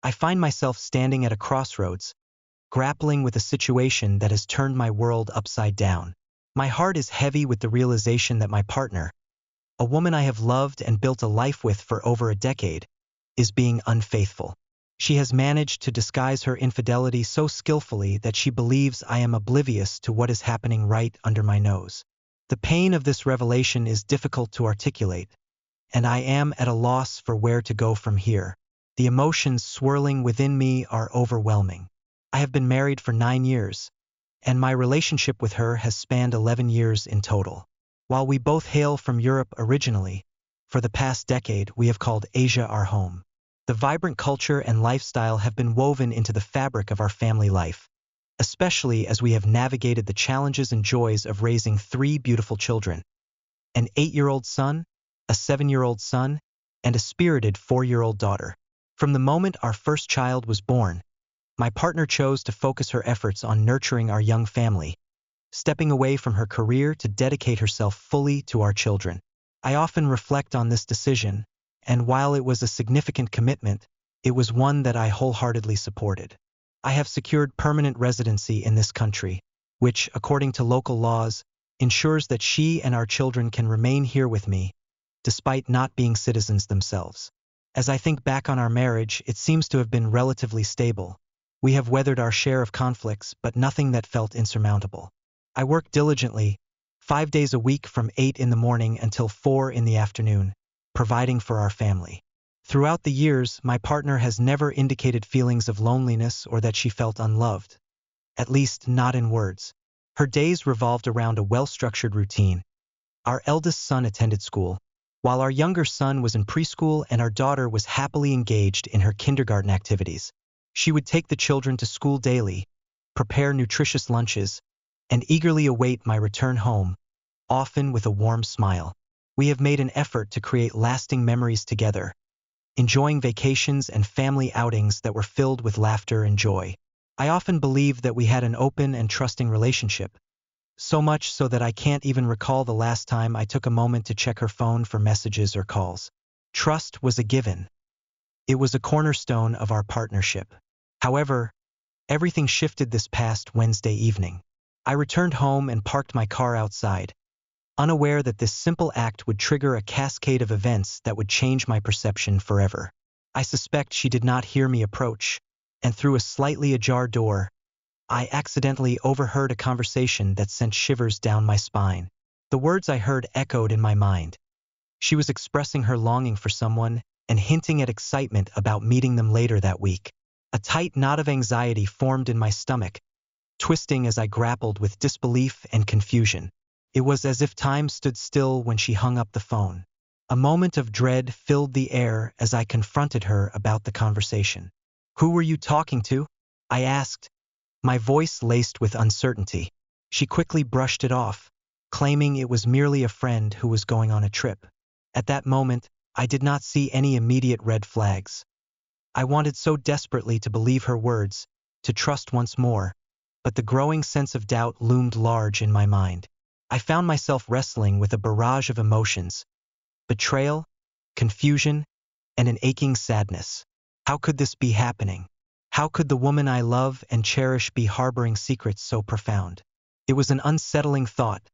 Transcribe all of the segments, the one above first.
I find myself standing at a crossroads, grappling with a situation that has turned my world upside down. My heart is heavy with the realization that my partner, a woman I have loved and built a life with for over a decade, is being unfaithful. She has managed to disguise her infidelity so skillfully that she believes I am oblivious to what is happening right under my nose. The pain of this revelation is difficult to articulate, and I am at a loss for where to go from here. The emotions swirling within me are overwhelming. I have been married for 9 years, and my relationship with her has spanned 11 years in total. While we both hail from Europe originally, for the past decade we have called Asia our home. The vibrant culture and lifestyle have been woven into the fabric of our family life, especially as we have navigated the challenges and joys of raising 3 beautiful children: an 8-year-old son, a 7-year-old son, and a spirited 4-year-old daughter. From the moment our first child was born, my partner chose to focus her efforts on nurturing our young family, stepping away from her career to dedicate herself fully to our children. I often reflect on this decision, and while it was a significant commitment, it was one that I wholeheartedly supported. I have secured permanent residency in this country, which, according to local laws, ensures that she and our children can remain here with me, despite not being citizens themselves. As I think back on our marriage, it seems to have been relatively stable. We have weathered our share of conflicts, but nothing that felt insurmountable. I work diligently, 5 days a week from 8 in the morning until 4 in the afternoon, providing for our family. Throughout the years, my partner has never indicated feelings of loneliness or that she felt unloved, at least not in words. Her days revolved around a well-structured routine. Our eldest son attended school, while our younger son was in preschool and our daughter was happily engaged in her kindergarten activities. She would take the children to school daily, prepare nutritious lunches, and eagerly await my return home, often with a warm smile. We have made an effort to create lasting memories together, enjoying vacations and family outings that were filled with laughter and joy. I often believed that we had an open and trusting relationship, so much so that I can't even recall the last time I took a moment to check her phone for messages or calls. Trust was a given. It was a cornerstone of our partnership. However, everything shifted this past Wednesday evening. I returned home and parked my car outside, unaware that this simple act would trigger a cascade of events that would change my perception forever. I suspect she did not hear me approach, and through a slightly ajar door, I accidentally overheard a conversation that sent shivers down my spine. The words I heard echoed in my mind. She was expressing her longing for someone and hinting at excitement about meeting them later that week. A tight knot of anxiety formed in my stomach, twisting as I grappled with disbelief and confusion. It was as if time stood still when she hung up the phone. A moment of dread filled the air as I confronted her about the conversation. "Who were you talking to?" I asked, my voice laced with uncertainty. She quickly brushed it off, claiming it was merely a friend who was going on a trip. At that moment, I did not see any immediate red flags. I wanted so desperately to believe her words, to trust once more, but the growing sense of doubt loomed large in my mind. I found myself wrestling with a barrage of emotions: betrayal, confusion, and an aching sadness. How could this be happening? How could the woman I love and cherish be harboring secrets so profound? It was an unsettling thought,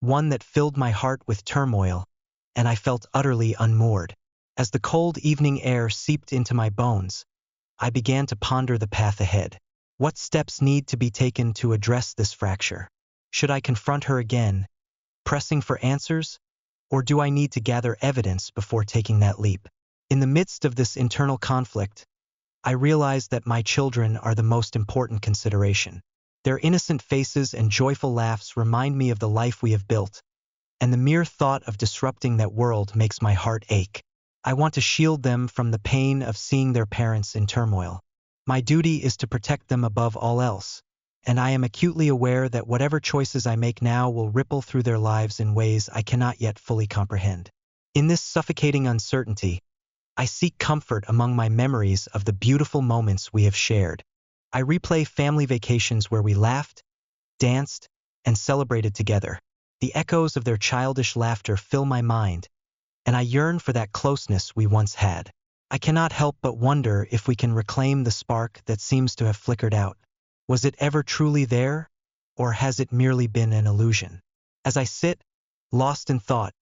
one that filled my heart with turmoil, and I felt utterly unmoored. As the cold evening air seeped into my bones, I began to ponder the path ahead. What steps need to be taken to address this fracture? Should I confront her again, pressing for answers, or do I need to gather evidence before taking that leap? In the midst of this internal conflict, I realized that my children are the most important consideration. Their innocent faces and joyful laughs remind me of the life we have built, and the mere thought of disrupting that world makes my heart ache. I want to shield them from the pain of seeing their parents in turmoil. My duty is to protect them above all else, and I am acutely aware that whatever choices I make now will ripple through their lives in ways I cannot yet fully comprehend. In this suffocating uncertainty, I seek comfort among my memories of the beautiful moments we have shared. I replay family vacations where we laughed, danced, and celebrated together. The echoes of their childish laughter fill my mind, and I yearn for that closeness we once had. I cannot help but wonder if we can reclaim the spark that seems to have flickered out. Was it ever truly there, or has it merely been an illusion? As I sit, lost in thought,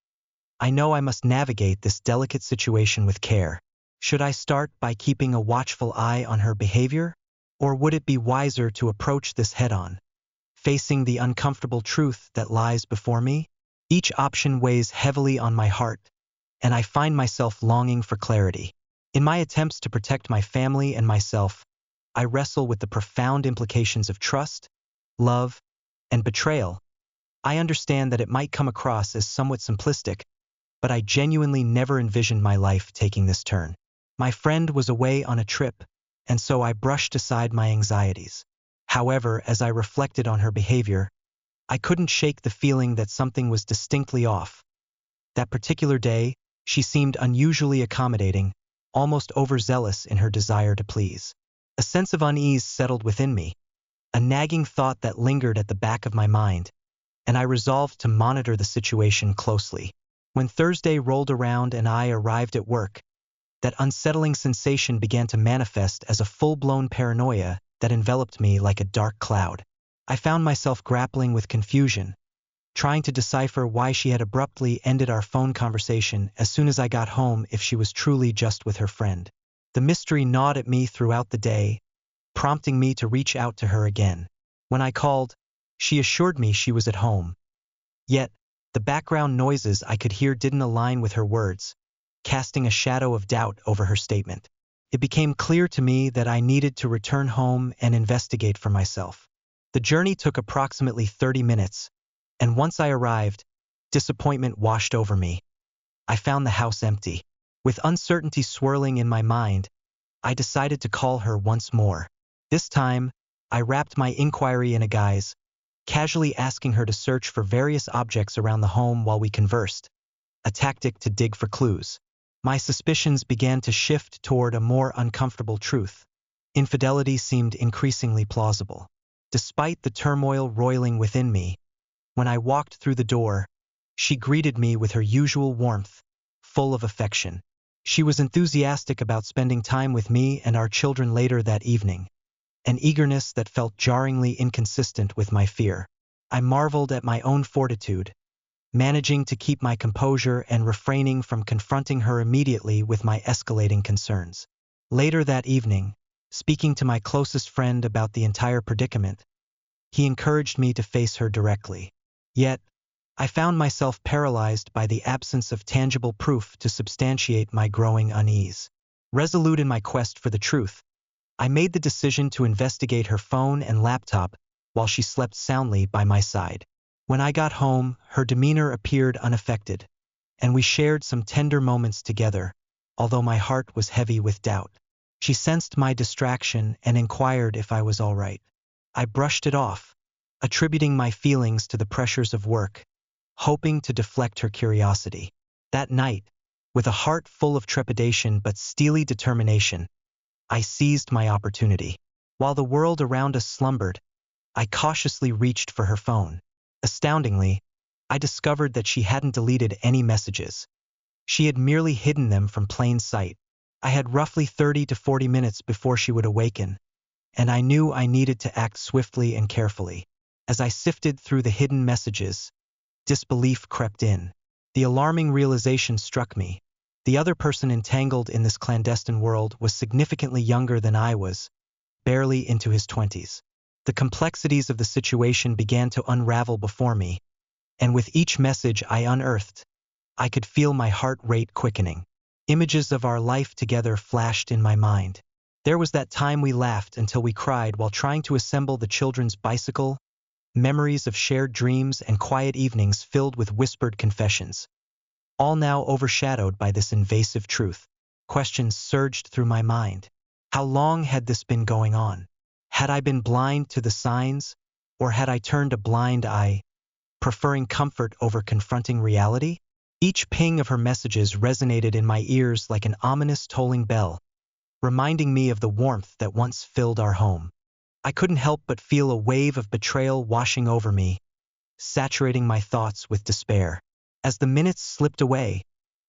I know I must navigate this delicate situation with care. Should I start by keeping a watchful eye on her behavior, or would it be wiser to approach this head-on, facing the uncomfortable truth that lies before me? Each option weighs heavily on my heart, and I find myself longing for clarity. In my attempts to protect my family and myself, I wrestle with the profound implications of trust, love, and betrayal. I understand that it might come across as somewhat simplistic, but I genuinely never envisioned my life taking this turn. My friend was away on a trip, and so I brushed aside my anxieties. However, as I reflected on her behavior, I couldn't shake the feeling that something was distinctly off. That particular day, she seemed unusually accommodating, almost overzealous in her desire to please. A sense of unease settled within me, a nagging thought that lingered at the back of my mind, and I resolved to monitor the situation closely. When Thursday rolled around and I arrived at work, that unsettling sensation began to manifest as a full-blown paranoia that enveloped me like a dark cloud. I found myself grappling with confusion, trying to decipher why she had abruptly ended our phone conversation as soon as I got home if she was truly just with her friend. The mystery gnawed at me throughout the day, prompting me to reach out to her again. When I called, she assured me she was at home. Yet, the background noises I could hear didn't align with her words, casting a shadow of doubt over her statement. It became clear to me that I needed to return home and investigate for myself. The journey took approximately 30 minutes, and once I arrived, disappointment washed over me. I found the house empty. With uncertainty swirling in my mind, I decided to call her once more. This time, I wrapped my inquiry in a guise, casually asking her to search for various objects around the home while we conversed, a tactic to dig for clues. My suspicions began to shift toward a more uncomfortable truth. Infidelity seemed increasingly plausible. Despite the turmoil roiling within me, when I walked through the door, she greeted me with her usual warmth, full of affection. She was enthusiastic about spending time with me and our children later that evening, an eagerness that felt jarringly inconsistent with my fear. I marveled at my own fortitude, managing to keep my composure and refraining from confronting her immediately with my escalating concerns. Later that evening, speaking to my closest friend about the entire predicament, he encouraged me to face her directly. Yet, I found myself paralyzed by the absence of tangible proof to substantiate my growing unease. Resolute in my quest for the truth, I made the decision to investigate her phone and laptop while she slept soundly by my side. When I got home, her demeanor appeared unaffected, and we shared some tender moments together, although my heart was heavy with doubt. She sensed my distraction and inquired if I was all right. I brushed it off, attributing my feelings to the pressures of work, hoping to deflect her curiosity. That night, with a heart full of trepidation but steely determination, I seized my opportunity. While the world around us slumbered, I cautiously reached for her phone. Astoundingly, I discovered that she hadn't deleted any messages. She had merely hidden them from plain sight. I had roughly 30 to 40 minutes before she would awaken, and I knew I needed to act swiftly and carefully. As I sifted through the hidden messages, disbelief crept in. The alarming realization struck me. The other person entangled in this clandestine world was significantly younger than I was, barely into his 20s. The complexities of the situation began to unravel before me, and with each message I unearthed, I could feel my heart rate quickening. Images of our life together flashed in my mind. There was that time we laughed until we cried while trying to assemble the children's bicycle, memories of shared dreams and quiet evenings filled with whispered confessions, all now overshadowed by this invasive truth. Questions surged through my mind. How long had this been going on? Had I been blind to the signs, or had I turned a blind eye, preferring comfort over confronting reality? Each ping of her messages resonated in my ears like an ominous tolling bell, reminding me of the warmth that once filled our home. I couldn't help but feel a wave of betrayal washing over me, saturating my thoughts with despair. As the minutes slipped away,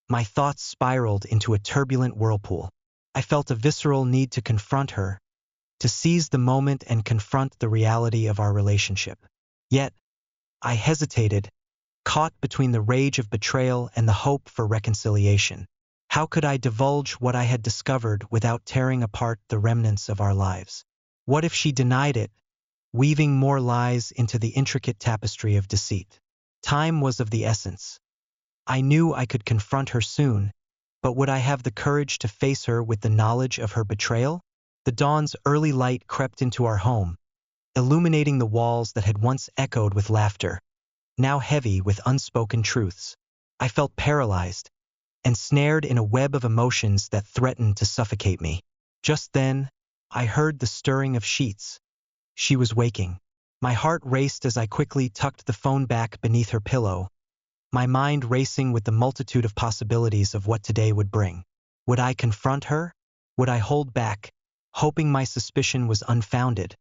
my thoughts spiraled into a turbulent whirlpool. I felt a visceral need to confront her, to seize the moment and confront the reality of our relationship. Yet, I hesitated, caught between the rage of betrayal and the hope for reconciliation. How could I divulge what I had discovered without tearing apart the remnants of our lives? What if she denied it, weaving more lies into the intricate tapestry of deceit? Time was of the essence. I knew I could confront her soon, but would I have the courage to face her with the knowledge of her betrayal? The dawn's early light crept into our home, illuminating the walls that had once echoed with laughter, now heavy with unspoken truths. I felt paralyzed, ensnared in a web of emotions that threatened to suffocate me. Just then, I heard the stirring of sheets. She was waking. My heart raced as I quickly tucked the phone back beneath her pillow, my mind racing with the multitude of possibilities of what today would bring. Would I confront her? Would I hold back, hoping my suspicion was unfounded?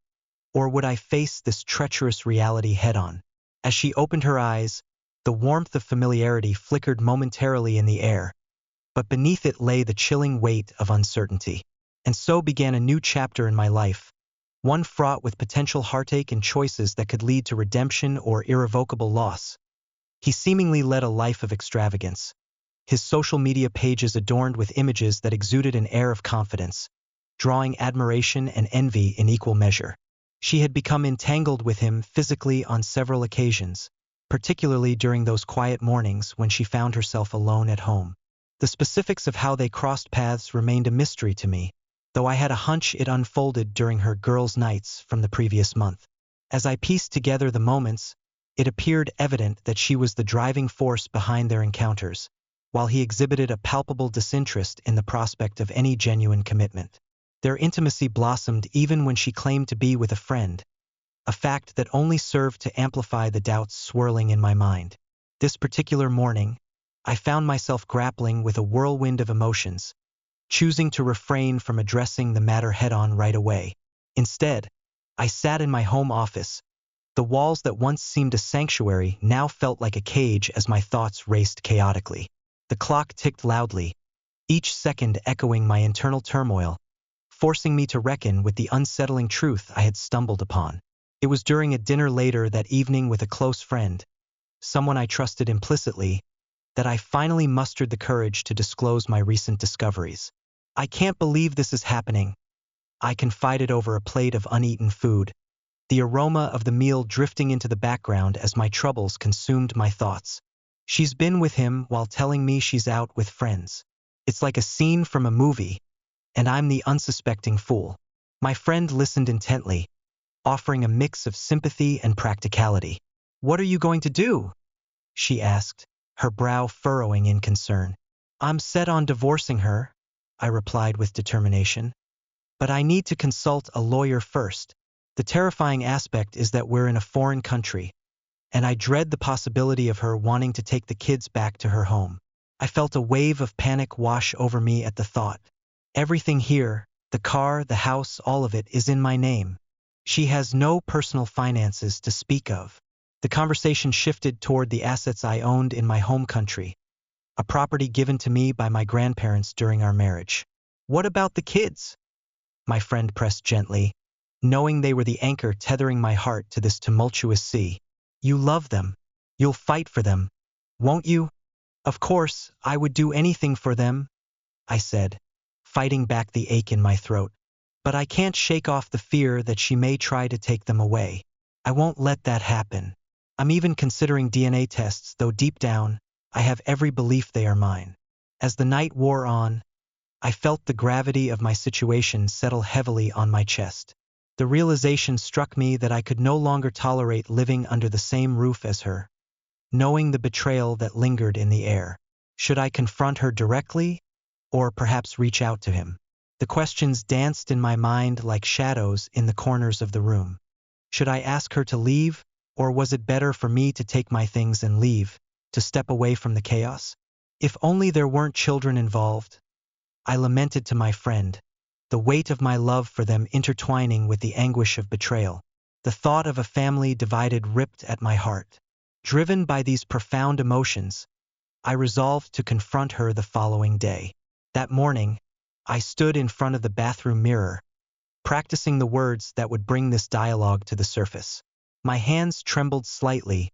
Or would I face this treacherous reality head-on? As she opened her eyes, the warmth of familiarity flickered momentarily in the air, but beneath it lay the chilling weight of uncertainty. And so began a new chapter in my life, one fraught with potential heartache and choices that could lead to redemption or irrevocable loss. He seemingly led a life of extravagance, his social media pages adorned with images that exuded an air of confidence, drawing admiration and envy in equal measure. She had become entangled with him physically on several occasions, particularly during those quiet mornings when she found herself alone at home. The specifics of how they crossed paths remained a mystery to me, though I had a hunch it unfolded during her girls' nights from the previous month. As I pieced together the moments, it appeared evident that she was the driving force behind their encounters, while he exhibited a palpable disinterest in the prospect of any genuine commitment. Their intimacy blossomed even when she claimed to be with a friend, a fact that only served to amplify the doubts swirling in my mind. This particular morning, I found myself grappling with a whirlwind of emotions, choosing to refrain from addressing the matter head-on right away. Instead, I sat in my home office. The walls that once seemed a sanctuary now felt like a cage as my thoughts raced chaotically. The clock ticked loudly, each second echoing my internal turmoil, forcing me to reckon with the unsettling truth I had stumbled upon. It was during a dinner later that evening with a close friend, someone I trusted implicitly, that I finally mustered the courage to disclose my recent discoveries. "I can't believe this is happening," I confided over a plate of uneaten food, the aroma of the meal drifting into the background as my troubles consumed my thoughts. "She's been with him while telling me she's out with friends. It's like a scene from a movie, and I'm the unsuspecting fool." My friend listened intently, offering a mix of sympathy and practicality. "What are you going to do?" she asked, her brow furrowing in concern. "I'm set on divorcing her," I replied with determination. "But I need to consult a lawyer first. The terrifying aspect is that we're in a foreign country, and I dread the possibility of her wanting to take the kids back to her home." I felt a wave of panic wash over me at the thought. Everything here, the car, the house, all of it is in my name. She has no personal finances to speak of. The conversation shifted toward the assets I owned in my home country, a property given to me by my grandparents during our marriage. "What about the kids?" my friend pressed gently, knowing they were the anchor tethering my heart to this tumultuous sea. "You love them. You'll fight for them, won't you?" "Of course, I would do anything for them," I said, fighting back the ache in my throat. "But I can't shake off the fear that she may try to take them away. I won't let that happen. I'm even considering DNA tests, though deep down, I have every belief they are mine." As the night wore on, I felt the gravity of my situation settle heavily on my chest. The realization struck me that I could no longer tolerate living under the same roof as her, knowing the betrayal that lingered in the air. Should I confront her directly, or perhaps reach out to him? The questions danced in my mind like shadows in the corners of the room. Should I ask her to leave, or was it better for me to take my things and leave, to step away from the chaos? If only there weren't children involved, I lamented to my friend, the weight of my love for them intertwining with the anguish of betrayal. The thought of a family divided ripped at my heart. Driven by these profound emotions, I resolved to confront her the following day. That morning, I stood in front of the bathroom mirror, practicing the words that would bring this dialogue to the surface. My hands trembled slightly,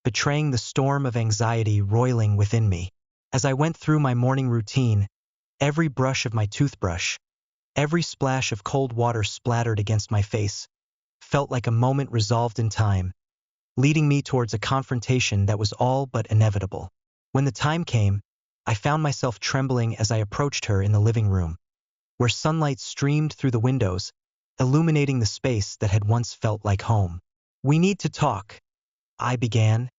betraying the storm of anxiety roiling within me. As I went through my morning routine, every brush of my toothbrush, every splash of cold water splattered against my face, felt like a moment resolved in time, leading me towards a confrontation that was all but inevitable. When the time came, I found myself trembling as I approached her in the living room, where sunlight streamed through the windows, illuminating the space that had once felt like home. "We need to talk," I began,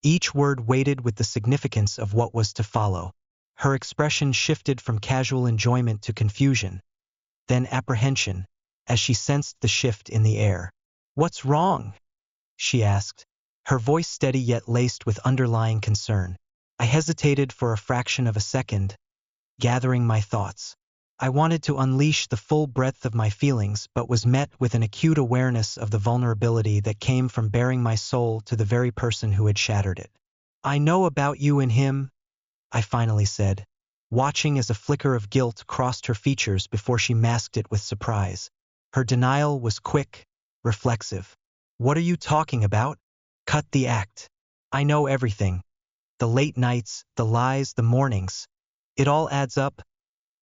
each word weighted with the significance of what was to follow. Her expression shifted from casual enjoyment to confusion, then apprehension, as she sensed the shift in the air. "What's wrong?" she asked, her voice steady yet laced with underlying concern. I hesitated for a fraction of a second, gathering my thoughts. I wanted to unleash the full breadth of my feelings, but was met with an acute awareness of the vulnerability that came from baring my soul to the very person who had shattered it. "I know about you and him," I finally said, watching as a flicker of guilt crossed her features before she masked it with surprise. Her denial was quick, reflexive. "What are you talking about?" "Cut the act. I know everything. The late nights, the lies, the mornings. It all adds up,"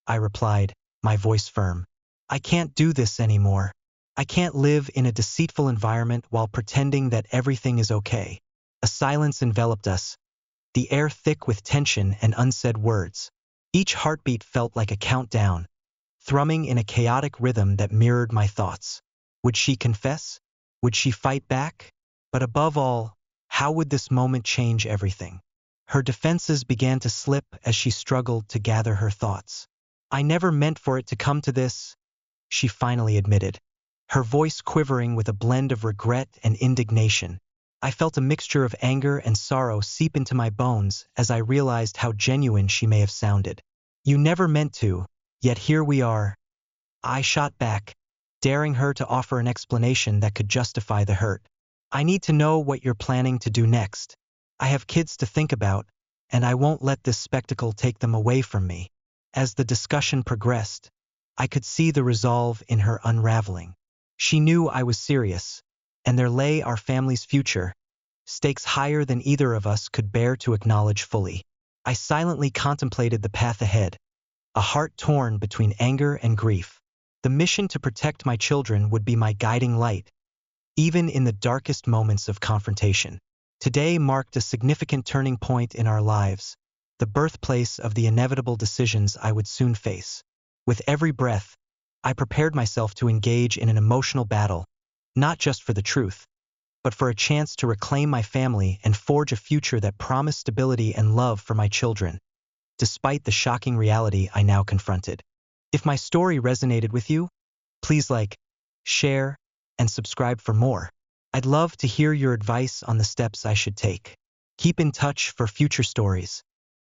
I replied, my voice firm. "I can't do this anymore. I can't live in a deceitful environment while pretending that everything is okay." A silence enveloped us, the air thick with tension and unsaid words. Each heartbeat felt like a countdown, thrumming in a chaotic rhythm that mirrored my thoughts. Would she confess? Would she fight back? But above all, how would this moment change everything? Her defenses began to slip as she struggled to gather her thoughts. "I never meant for it to come to this," she finally admitted, her voice quivering with a blend of regret and indignation. I felt a mixture of anger and sorrow seep into my bones as I realized how genuine she may have sounded. "You never meant to, yet here we are," I shot back, daring her to offer an explanation that could justify the hurt. "I need to know what you're planning to do next. I have kids to think about, and I won't let this spectacle take them away from me." As the discussion progressed, I could see the resolve in her unraveling. She knew I was serious, and there lay our family's future, stakes higher than either of us could bear to acknowledge fully. I silently contemplated the path ahead, a heart torn between anger and grief. The mission to protect my children would be my guiding light, even in the darkest moments of confrontation. Today marked a significant turning point in our lives, the birthplace of the inevitable decisions I would soon face. With every breath, I prepared myself to engage in an emotional battle, not just for the truth, but for a chance to reclaim my family and forge a future that promised stability and love for my children, despite the shocking reality I now confronted. If my story resonated with you, please like, share, and subscribe for more. I'd love to hear your advice on the steps I should take. Keep in touch for future stories.